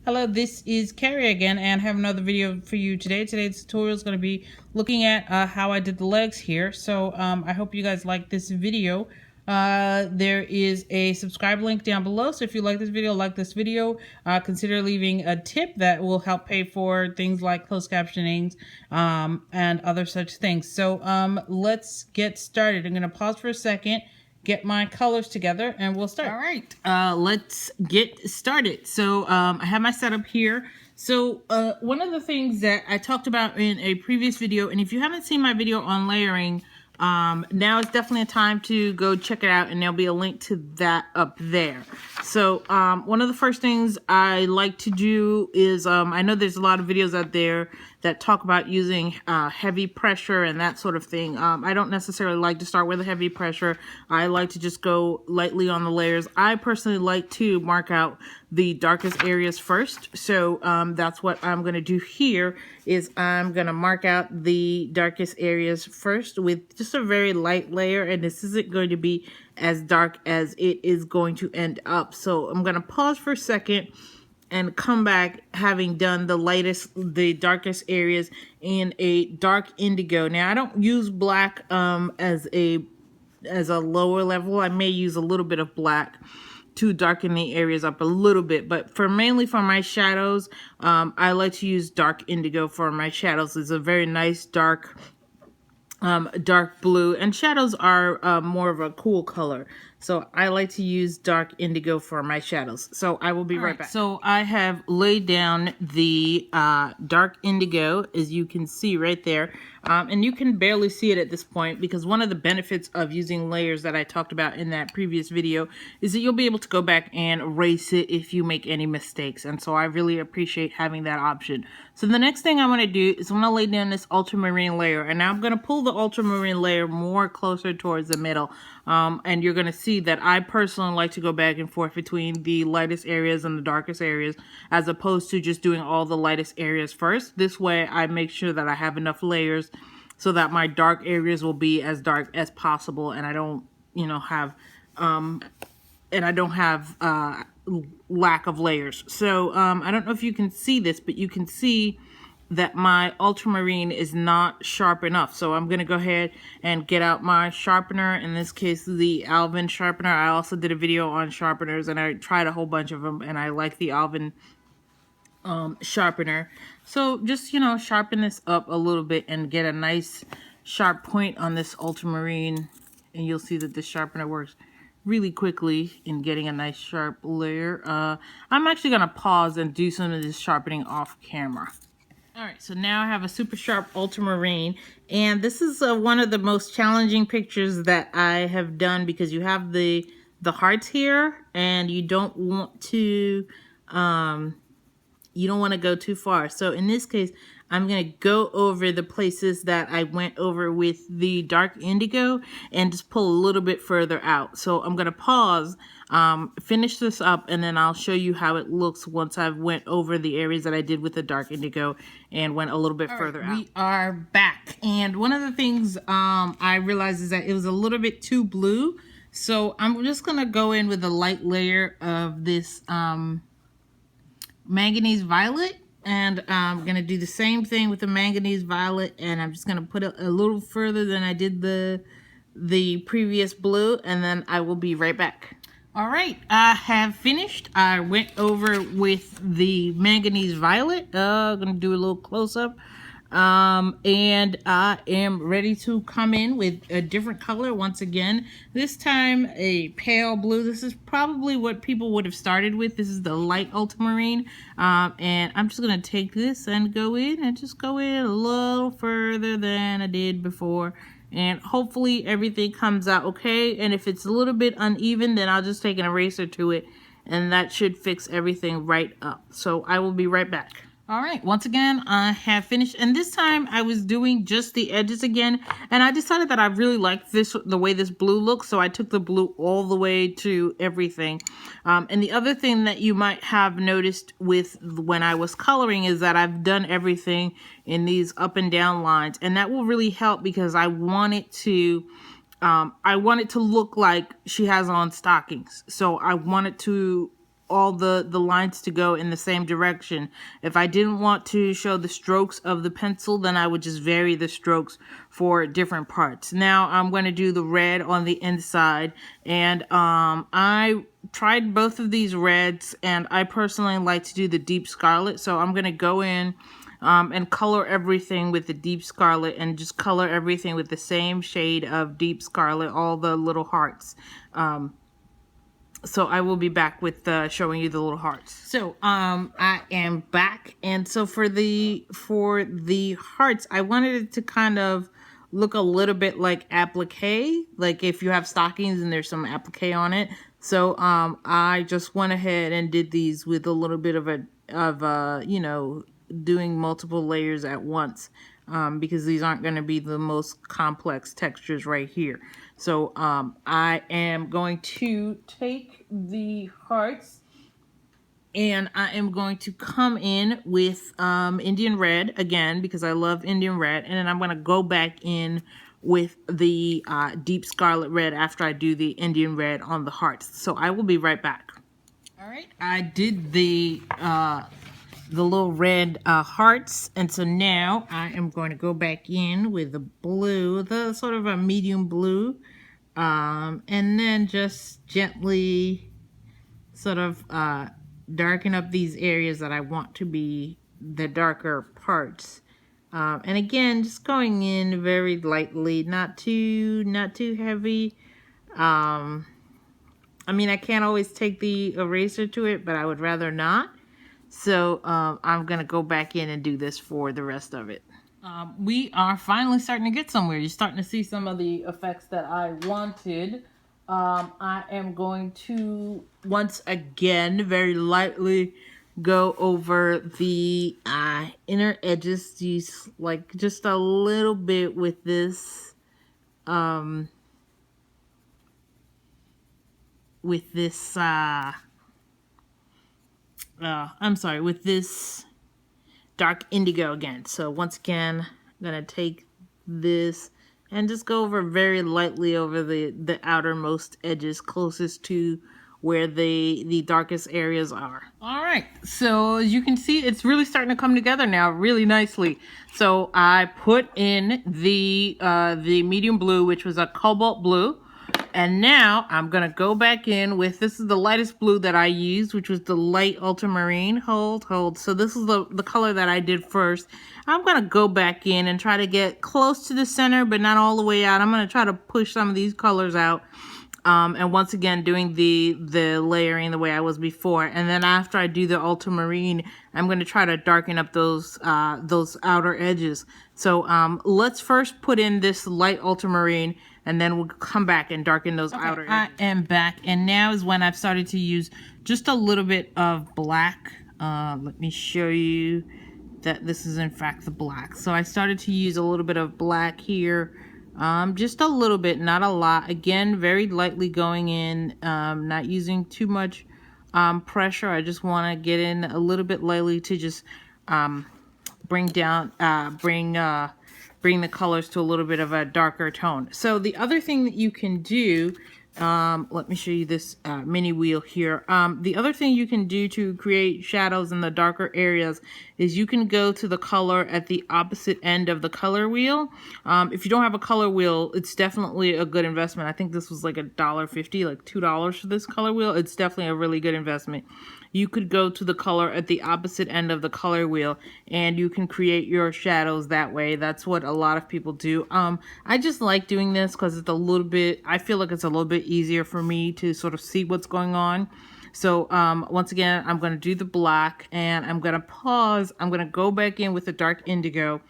Hello, this is Carrie again, and I have another video for you today. Today's tutorial is going to be looking at how I did the legs here. So I hope you guys like this video. There is a subscribe link down below. So if you like this video, consider leaving a tip that will help pay for things like closed captioning and other such things. So let's get started. I'm going to pause for a second, get my colors together, and we'll start. All right, let's get started. So I have my setup here. So one of the things that I talked about in a previous video, and if you haven't seen my video on layering, now is definitely a time to go check it out, and there'll be a link to that up there. So one of the first things I like to do is, I know there's a lot of videos out there that talk about using heavy pressure and that sort of thing. I don't necessarily like to start with a heavy pressure. I like to just go lightly on the layers. I personally like to mark out the darkest areas first. So that's what I'm going to do here is I'm going to mark out the darkest areas first with just a very light layer. And this isn't going to be as dark as it is going to end up. So I'm going to pause for a second and come back having done the darkest areas in a dark indigo. Now I don't use black as a lower level. I may use a little bit of black to darken the areas up a little bit, but mainly for my shadows, I like to use dark indigo for my shadows. It's a very nice dark blue, and shadows are more of a cool color. So I like to use dark indigo for my shadows. So I will be right back. So I have laid down the dark indigo, as you can see right there. And you can barely see it at this point because one of the benefits of using layers that I talked about in that previous video is that you'll be able to go back and erase it if you make any mistakes. And so I really appreciate having that option. So the next thing I want to do is I'm going to lay down this ultramarine layer. And now I'm going to pull the ultramarine layer more closer towards the middle. And you're going to see that I personally like to go back and forth between the lightest areas and the darkest areas, as opposed to just doing all the lightest areas first. This way I make sure that I have enough layers so that my dark areas will be as dark as possible, and I don't, have lack of layers. So I don't know if you can see this, but you can see that my ultramarine is not sharp enough. So I'm going to go ahead and get out my sharpener, in this case the Alvin sharpener. I also did a video on sharpeners, and I tried a whole bunch of them, and I like the Alvin sharpener. So just, sharpen this up a little bit and get a nice sharp point on this ultramarine, and you'll see that the sharpener works really quickly in getting a nice sharp layer. I'm actually going to pause and do some of this sharpening off camera. Alright, so now I have a super sharp ultramarine, and this is one of the most challenging pictures that I have done because you have the hearts here, and you don't want to go too far. So in this case, I'm going to go over the places that I went over with the dark indigo and just pull a little bit further out. So I'm going to pause, finish this up, and then I'll show you how it looks once I've went over the areas that I did with the dark indigo and went a little bit further out. We are back. And one of the things I realized is that it was a little bit too blue. So I'm just going to go in with a light layer of this manganese violet, and I'm going to do the same thing with the manganese violet, and I'm just going to put it a little further than I did the previous blue, and then I will be right back. All right, I have finished. I went over with the manganese violet. I'm going to do a little close-up. And I am ready to come in with a different color once again. This time a pale blue. This is probably what people would have started with. This is the light ultramarine. And I'm just going to take this and go in and just go in a little further than I did before. And hopefully everything comes out okay. And if it's a little bit uneven, then I'll just take an eraser to it, and that should fix everything right up. So I will be right back. All right, once again, I have finished, and this time I was doing just the edges again, and I decided that I really liked the way this blue looks, so I took the blue all the way to everything. And the other thing that you might have noticed with when I was coloring is that I've done everything in these up and down lines, and that will really help because I want it to look like she has on stockings. So I want it to all the lines to go in the same direction. If I didn't want to show the strokes of the pencil, then I would just vary the strokes for different parts. Now I'm going to do the red on the inside, and I tried both of these reds, and I personally like to do the deep scarlet, so I'm going to go in and color everything with the deep scarlet, and just color everything with the same shade of deep scarlet, all the little hearts. So I will be back with showing you the little hearts. So I am back, and so for the hearts, I wanted it to kind of look a little bit like applique, like if you have stockings and there's some applique on it. So I just went ahead and did these with a little bit of you know, doing multiple layers at once, because these aren't going to be the most complex textures right here. So I am going to take the hearts, and I am going to come in with Indian red again, because I love Indian red, and then I'm going to go back in with the deep scarlet red after I do the Indian red on the hearts. So I will be right back. All right, I did the little red hearts, and so now I am going to go back in with the blue, the sort of a medium blue, and then just gently sort of darken up these areas that I want to be the darker parts. And again, just going in very lightly, not too heavy. I mean, I can't always take the eraser to it, but I would rather not. So I'm going to go back in and do this for the rest of it. We are finally starting to get somewhere. You're starting to see some of the effects that I wanted. I am going to, once again, very lightly go over the inner edges, these, like, just a little bit with this, I'm sorry, with this dark indigo again. So once again, I'm gonna take this and just go over very lightly over the outermost edges closest to where the darkest areas are. All right, so as you can see, it's really starting to come together now really nicely. So I put in the medium blue, which was a cobalt blue. And now I'm going to go back in with, this is the lightest blue that I used, which was the light ultramarine. Hold. So this is the color that I did first. I'm going to go back in and try to get close to the center, but not all the way out. I'm going to try to push some of these colors out. And once again, doing the layering the way I was before. And then after I do the ultramarine, I'm going to try to darken up those outer edges. So let's first put in this light ultramarine, and then we'll come back and darken those outer edges. I am back, and now is when I've started to use just a little bit of black. Let me show you that this is in fact the black. So I started to use a little bit of black here, just a little bit, not a lot. Again, very lightly going in, not using too much pressure. I just want to get in a little bit lightly to just bring the colors to a little bit of a darker tone. So the other thing that you can do, let me show you this mini wheel here. The other thing you can do to create shadows in the darker areas is you can go to the color at the opposite end of the color wheel. If you don't have a color wheel, it's definitely a good investment. I think this was like $1.50, like $2 for this color wheel. It's definitely a really good investment. You could go to the color at the opposite end of the color wheel, and you can create your shadows that way. That's what a lot of people do. I just like doing this because it's a little bit, I feel like it's a little bit easier for me to sort of see what's going on. So once again, I'm going to do the black, and I'm going to pause. I'm going to go back in with the dark indigo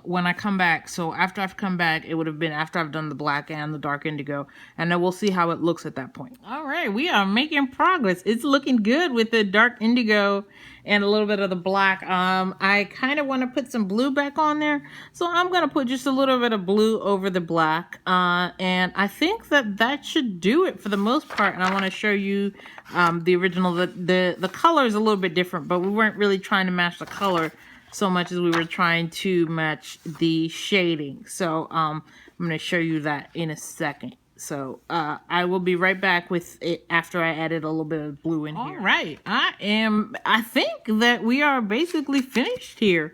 when I come back. So after I've come back, it would have been after I've done the black and the dark indigo, and then we'll see how it looks at that point. All right, we are making progress. It's looking good with the dark indigo and a little bit of the black. I kind of want to put some blue back on there, so I'm going to put just a little bit of blue over the black, and I think that should do it for the most part. And I want to show you the original. The color is a little bit different, but we weren't really trying to match the color so much as we were trying to match the shading. So I'm going to show you that in a second. So I will be right back with it after I added a little bit of blue in here. All right, I think that we are basically finished here.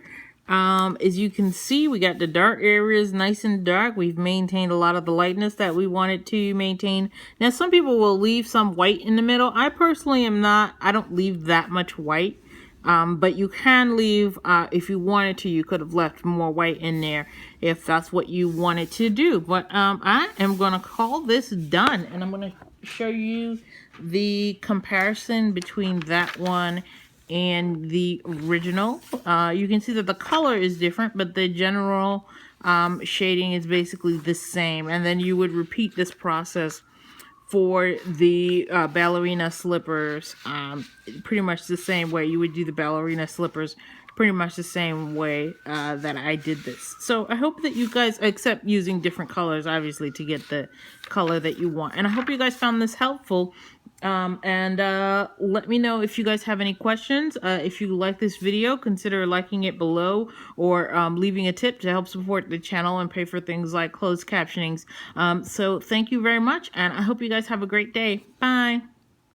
As you can see, we got the dark areas nice and dark. We've maintained a lot of the lightness that we wanted to maintain. Now, some people will leave some white in the middle. I personally am not. I don't leave that much white. But you can leave, if you wanted to, you could have left more white in there if that's what you wanted to do. But I am going to call this done, and I'm going to show you the comparison between that one and the original. You can see that the color is different, but the general shading is basically the same. And then you would repeat this process for the ballerina slippers, pretty much the same way. You would do the ballerina slippers pretty much the same way that I did this. So I hope that you guys, except using different colors, obviously, to get the color that you want. And I hope you guys found this helpful. Let me know if you guys have any questions. If you like this video, consider liking it below, or leaving a tip to help support the channel and pay for things like closed captionings. So thank you very much, and I hope you guys have a great day. Bye.